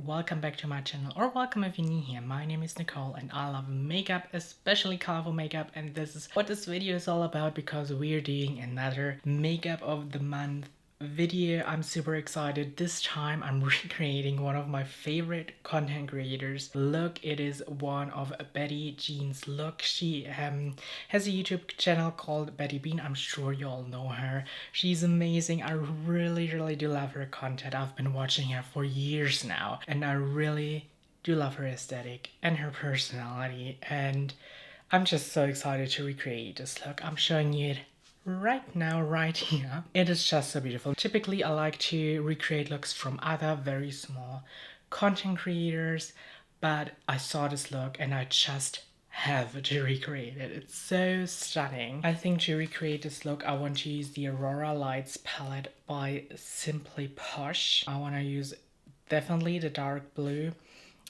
welcome back to my channel, or welcome if you're new here. My name is Nicole and I love makeup, especially colorful makeup, and this is what this video is all about because we're doing another makeup of the month video. I'm super excited. This time I'm recreating one of my favorite content creators look. It is one of Battybean's look. She has a YouTube channel called Battybean. I'm sure you all know her. She's amazing. I really do love her content. I've been watching her for years now and I really do love her aesthetic and her personality, and I'm just so excited to recreate this look. I'm showing you it right now, right here. It is just so beautiful. Typically I like to recreate looks from other very small content creators, but I saw this look and I just have to recreate it. It's so stunning. I think to recreate this look I want to use the Aurora Lights palette by Simply Posh. I want to use definitely the dark blue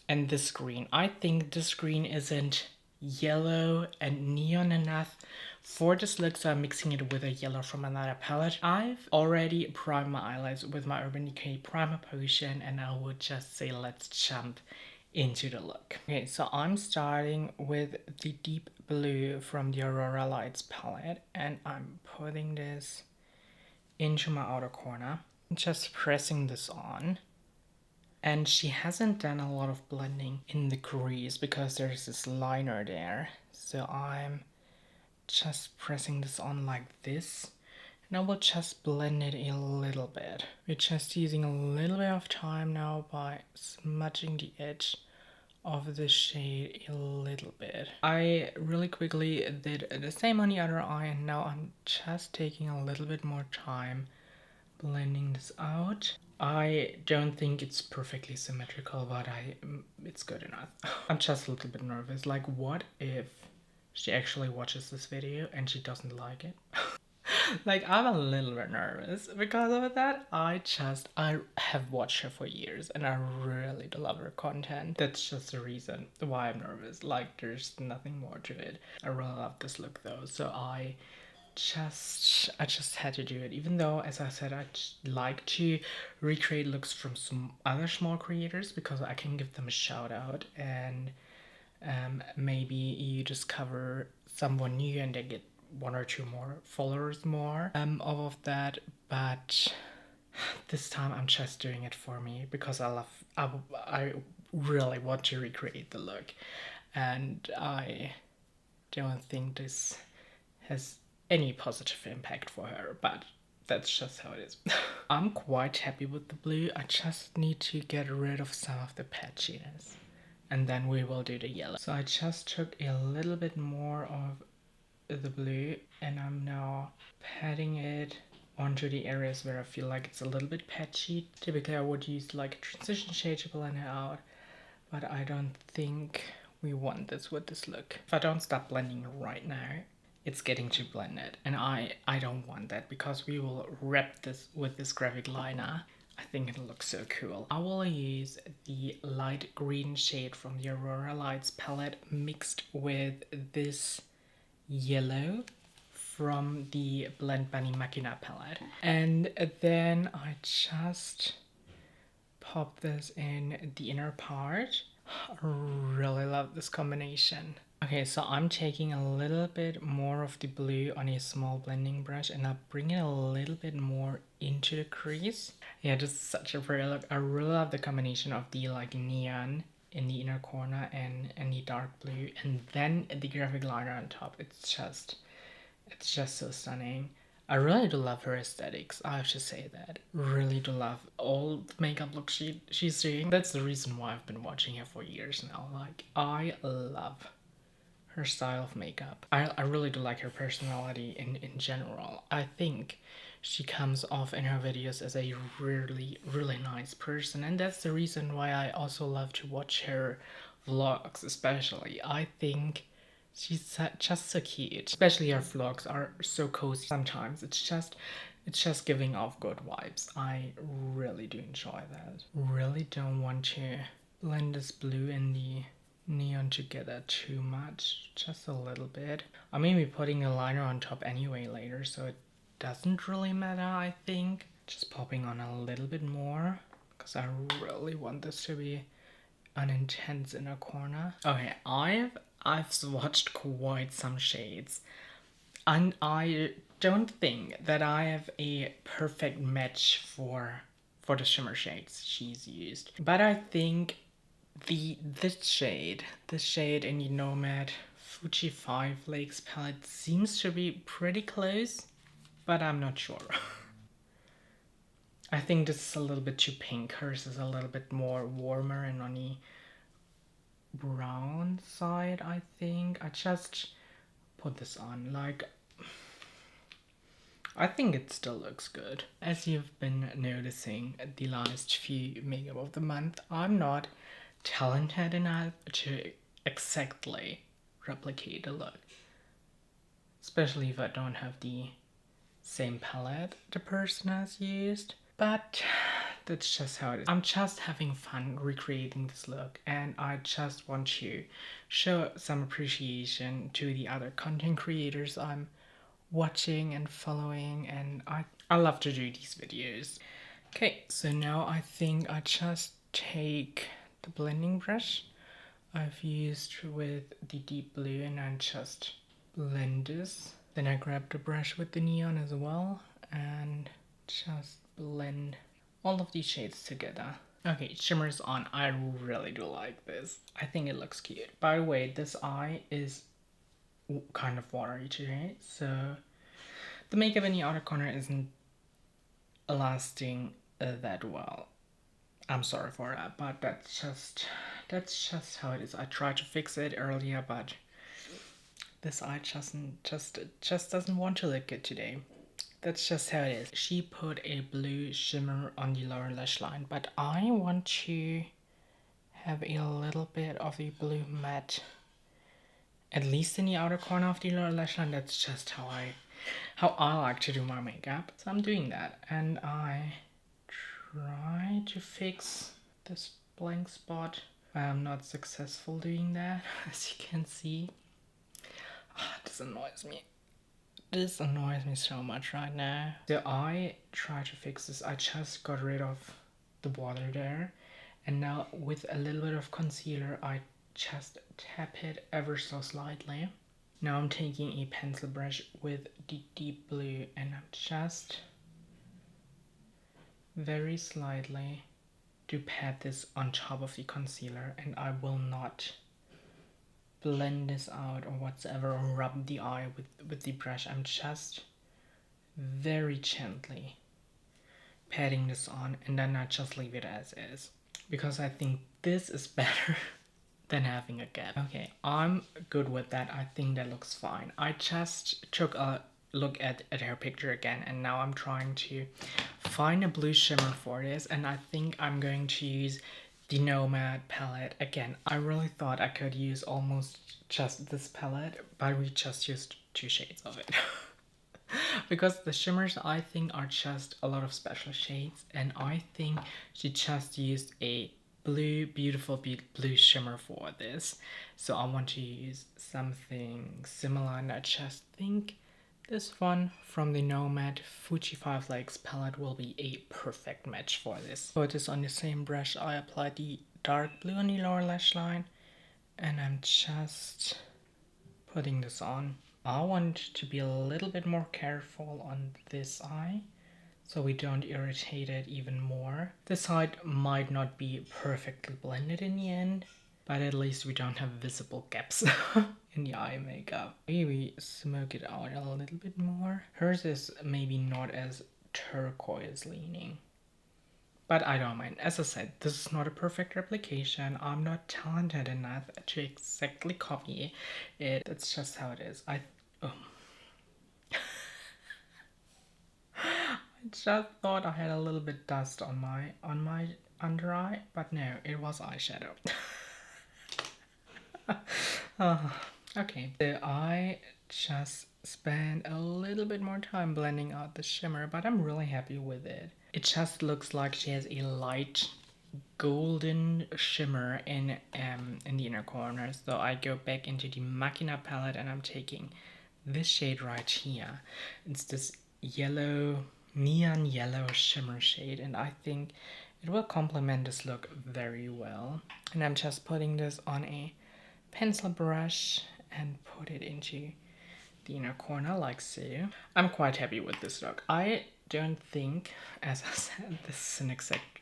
and this green. I think this green isn't yellow and neon enough for this look, so I'm mixing it with a yellow from another palette. I've already primed my eyelids with my Urban Decay primer potion, and I would just say let's jump into the look. Okay, so I'm starting with the deep blue from the Aurora Lights palette, and I'm putting this into my outer corner, just pressing this on. And she hasn't done a lot of blending in the crease because there's this liner there. So I'm just pressing this on like this. And I will just blend it a little bit. We're just using a little bit of time now by smudging the edge of the shade a little bit. I really quickly did the same on the other eye, and now I'm just taking a little bit more time blending this out. I don't think it's perfectly symmetrical, but it's good enough. I'm just a little bit nervous. Like, what if she actually watches this video and she doesn't like it? Like, I'm a little bit nervous because of that. I have watched her for years and I really do love her content. That's just the reason why I'm nervous. Like, there's nothing more to it. I really love this look though, so I just had to do it, even though, as I said, I like to recreate looks from some other small creators because I can give them a shout out, and maybe you discover someone new and they get one or two more followers more of that. But this time I'm just doing it for me because I really want to recreate the look, and I don't think this has any positive impact for her, but that's just how it is. I'm quite happy with the blue. I just need to get rid of some of the patchiness, and then we will do the yellow. So I just took a little bit more of the blue and I'm now patting it onto the areas where I feel like it's a little bit patchy. Typically I would use like a transition shade to blend it out, but I don't think we want this with this look. If I don't stop blending right now, it's getting too blended, and I don't want that because we will wrap this with this graphic liner. I think it'll look so cool. I will use the light green shade from the Aurora Lights palette mixed with this yellow from the Blend Bunny Machina palette, and then I just pop this in the inner part. I really love this combination. Okay, so I'm taking a little bit more of the blue on a small blending brush and I bring it a little bit more into the crease. Yeah, this is such a pretty look. I really love the combination of the like neon in the inner corner and the dark blue, and then the graphic liner on top. It's just so stunning. I really do love her aesthetics, I have to say that. Really do love all the makeup looks she's doing. That's the reason why I've been watching her for years now. Like, I love her style of makeup. I really do like her personality in general. I think she comes off in her videos as a really nice person, and that's the reason why I also love to watch her vlogs especially. I think she's just so cute. Especially her vlogs are so cozy sometimes. It's just giving off good vibes. I really do enjoy that. Really don't want to blend this blue and the neon together too much, just a little bit. I may be putting a liner on top anyway later, so it doesn't really matter. I think just popping on a little bit more because I really want this to be an intense inner corner. Okay, I've swatched quite some shades, and I don't think that I have a perfect match for the shimmer shades she's used. But I think this shade in the Nomad Fuji 5 Lakes palette seems to be pretty close, but I'm not sure. I think this is a little bit too pink. Hers is a little bit more warmer and on the brown side, I think. I just put this on, like, I think it still looks good. As you've been noticing the last few makeup of the month, I'm not talented enough to exactly replicate the look. Especially if I don't have the same palette the person has used. But that's just how it is. I'm just having fun recreating this look, and I just want to show some appreciation to the other content creators I'm watching and following, and I love to do these videos. Okay, so now I think I just take the blending brush I've used with the deep blue and I just blend this. Then I grab the brush with the neon as well and just blend all of these shades together. Okay, shimmer's on. I really do like this. I think it looks cute. By the way, this eye is kind of watery today, so the makeup in the outer corner isn't lasting that well. I'm sorry for that, but that's just how it is. I tried to fix it earlier, but this eye just doesn't want to look good today. That's just how it is. She put a blue shimmer on the lower lash line, but I want to have a little bit of the blue matte, at least in the outer corner of the lower lash line. That's just how I like to do my makeup. So I'm doing that, and I try to fix this blank spot. I am not successful doing that, as you can see. This annoys me. This annoys me so much right now. So I try to fix this. I just got rid of the water there, and now with a little bit of concealer I just tap it ever so slightly. Now I'm taking a pencil brush with the deep blue and I'm just very slightly to pat this on top of the concealer, and I will not blend this out or whatsoever or rub the eye with the brush. I'm just very gently patting this on, and then I just leave it as is because I think this is better than having a gap. Okay, I'm good with that. I think that looks fine. I just took a look at her picture again, and now I'm trying to find a blue shimmer for this, and I think I'm going to use the Nomad palette again. I really thought I could use almost just this palette, but we just used 2 shades of it. Because the shimmers I think are just a lot of special shades, and I think she just used a beautiful blue shimmer for this. So I want to use something similar, and I just think this one from the Nomad Fuji 5 Lakes palette will be a perfect match for this. Put this on the same brush. I applied the dark blue on the lower lash line, and I'm just putting this on. I want to be a little bit more careful on this eye so we don't irritate it even more. This side might not be perfectly blended in the end, but at least we don't have visible gaps in the eye makeup. Maybe smoke it out a little bit more. Hers is maybe not as turquoise leaning, but I don't mind. As I said, this is not a perfect replication. I'm not talented enough to exactly copy it. That's just how it is. I just thought I had a little bit dust on my under eye, but no, it was eyeshadow. Okay, so I just spent a little bit more time blending out the shimmer, but I'm really happy with it. It just looks like she has a light golden shimmer in the inner corner. So I go back into the Machina palette and I'm taking this shade right here. It's this yellow, neon yellow shimmer shade, and I think It will complement this look very well. And I'm just putting this on a pencil brush and put it into the inner corner like so. I'm quite happy with this look. I don't think, as I said, this is an exact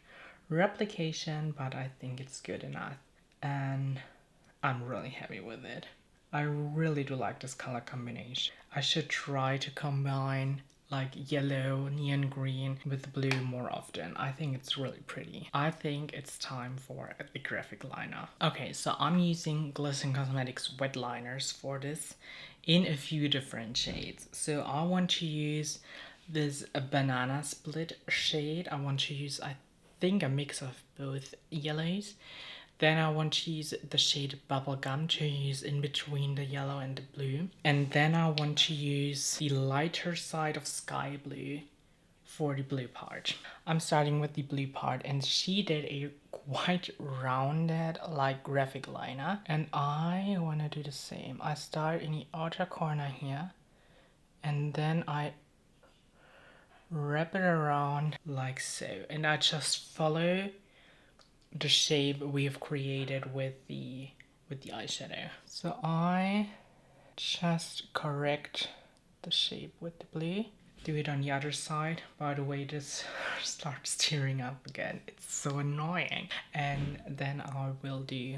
replication, but I think it's good enough. And I'm really happy with it. I really do like this color combination. I should try to combine like yellow, neon green with blue more often. I think it's really pretty. I think it's time for a graphic liner. Okay, so I'm using Glisten Cosmetics wet liners for this in a few different shades. So I want to use this banana split shade. I want to use, I think, a mix of both yellows. Then I want to use the shade Bubblegum to use in between the yellow and the blue. And then I want to use the lighter side of Sky Blue for the blue part. I'm starting with the blue part, and she did a quite rounded like graphic liner. And I want to do the same. I start in the outer corner here, and then I wrap it around like so. And I just follow the shape we have created with the eyeshadow. So I just correct the shape with the blue. Do it on the other side. By the way, this starts tearing up again. It's so annoying. And then I will do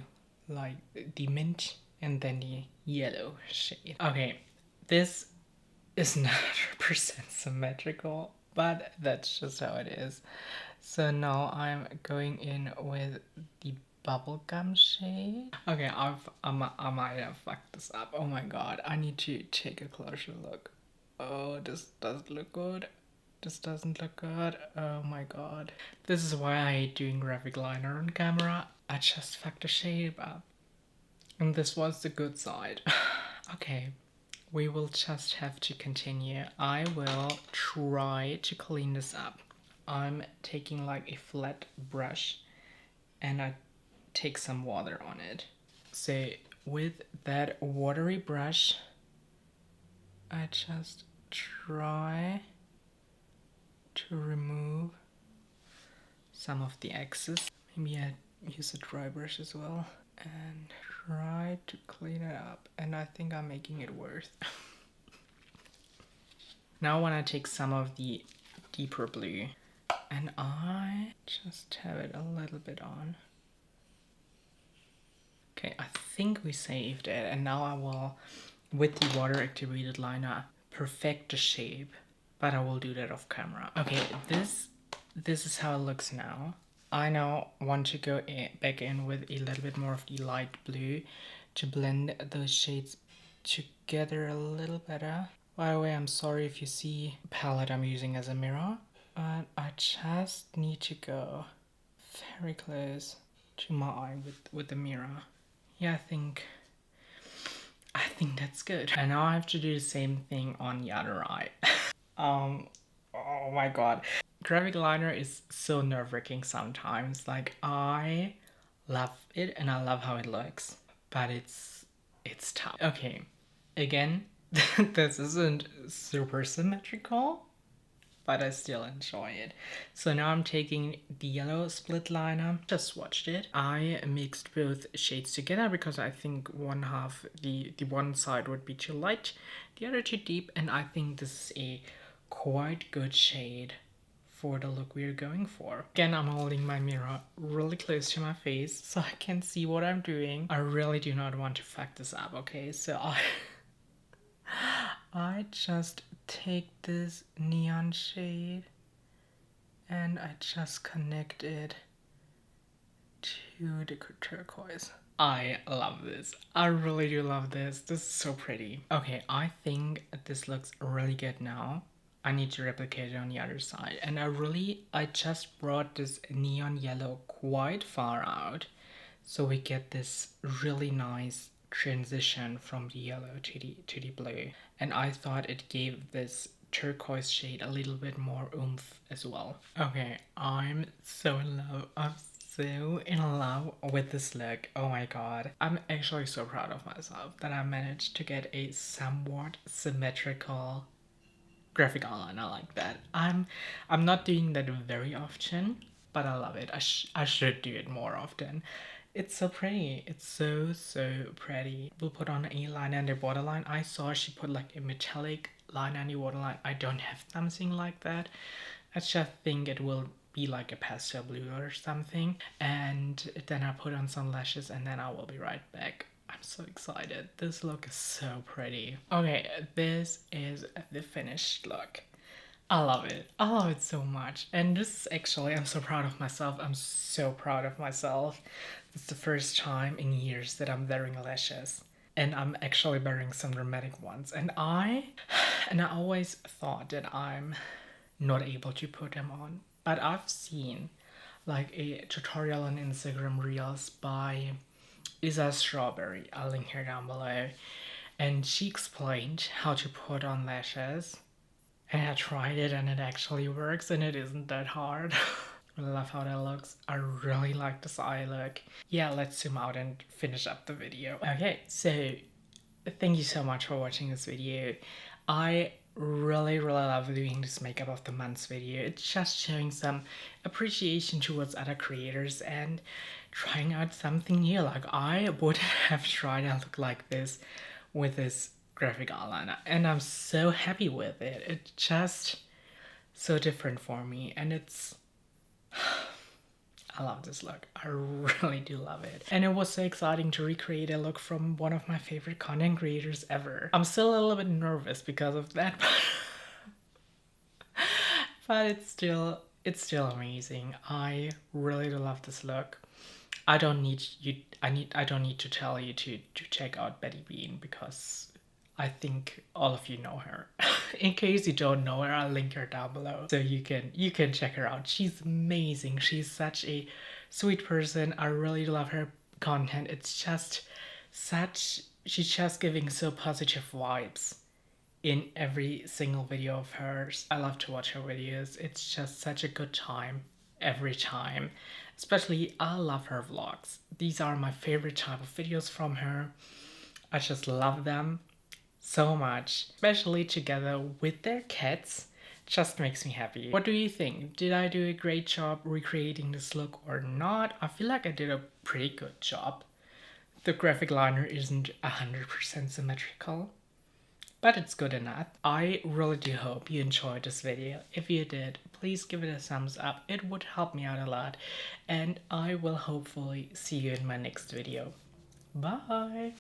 like the mint and then the yellow shade. Okay, this is not 100% symmetrical, but that's just how it is. So now I'm going in with the bubblegum shade. Okay, I might have fucked this up. Oh my god, I need to take a closer look. Oh, this doesn't look good. This doesn't look good. Oh my god. This is why I hate doing graphic liner on camera. I just fucked the shape up. And this was the good side. Okay, we will just have to continue. I will try to clean this up. I'm taking like a flat brush and I take some water on it. So with that watery brush, I just try to remove some of the excess. Maybe I use a dry brush as well and try to clean it up. And I think I'm making it worse. Now I want to take some of the deeper blue and I just have it a little bit on. Okay, I think we saved it, and now I will, with the water activated liner, perfect the shape, but I will do that off camera. Okay, this is how it looks now. I now want to go back in with a little bit more of the light blue to blend those shades together a little better. By the way, I'm sorry if you see the palette I'm using as a mirror, but I just need to go very close to my eye with the mirror. Yeah, I think that's good. And now I have to do the same thing on the other eye. Oh my god. Graphic liner is so nerve-wracking sometimes. Like, I love it and I love how it looks, but it's tough. Okay, again, this isn't super symmetrical, but I still enjoy it. So now I'm taking the yellow split liner, just swatched it. I mixed both shades together because I think one half, the one side would be too light, the other too deep, and I think this is a quite good shade for the look we're going for. Again, I'm holding my mirror really close to my face so I can see what I'm doing. I really do not want to fuck this up, okay? So I just take this neon shade and I just connect it to the turquoise. I love this. I really do love this. This is so pretty. Okay, I think this looks really good now. I need to replicate it on the other side. And I just brought this neon yellow quite far out so we get this really nice transition from the yellow to the blue, and I thought it gave this turquoise shade a little bit more oomph as well. Okay, I'm so in love. I'm so in love with this look. Oh my god, I'm actually so proud of myself that I managed to get a somewhat symmetrical graphic eyeliner like that. I'm not doing that very often. but I love it. I should do it more often. It's so pretty. It's so pretty. We'll put on a line under borderline. I saw she put like a metallic line under waterline. I don't have something like that. I just think it will be like a pastel blue or something. And then I put on some lashes and then I will be right back. I'm so excited. This look is so pretty. Okay, this is the finished look. I love it. I love it so much. And this is actually, I'm so proud of myself. I'm so proud of myself. It's the first time in years that I'm wearing lashes. And I'm actually wearing some dramatic ones. And I always thought that I'm not able to put them on. But I've seen like a tutorial on Instagram Reels by Isa Strawberry. I'll link her down below. And she explained how to put on lashes. And I tried it and it actually works and it isn't that hard. I love how that looks. I really like this eye look. Yeah, let's zoom out and finish up the video. Okay, so thank you so much for watching this video. I really love doing this makeup of the month video. It's just showing some appreciation towards other creators and trying out something new. Like I would have tried a look like this with this graphic eyeliner and I'm so happy with it. It's just so different for me and it's I love this look. I really do love it. And it was so exciting to recreate a look from one of my favorite content creators ever. I'm still a little bit nervous because of that, but it's still amazing. I really do love this look. I don't need to tell you to check out Battybean because I think all of you know her. In case you don't know her, I'll link her down below so you can check her out. She's amazing. She's such a sweet person. I really love her content. It's just she's just giving so positive vibes in every single video of hers. I love to watch her videos. It's just such a good time every time. Especially I love her vlogs. These are my favorite type of videos from her. I just love them so much, especially together with their cats. Just makes me happy. What do you think? Did I do a great job recreating this look or not? I feel like I did a pretty good job. The graphic liner isn't 100% symmetrical, but it's good enough. I really do hope you enjoyed this video. If you did, please give it a thumbs up. It would help me out a lot, and I will hopefully see you in my next video. Bye!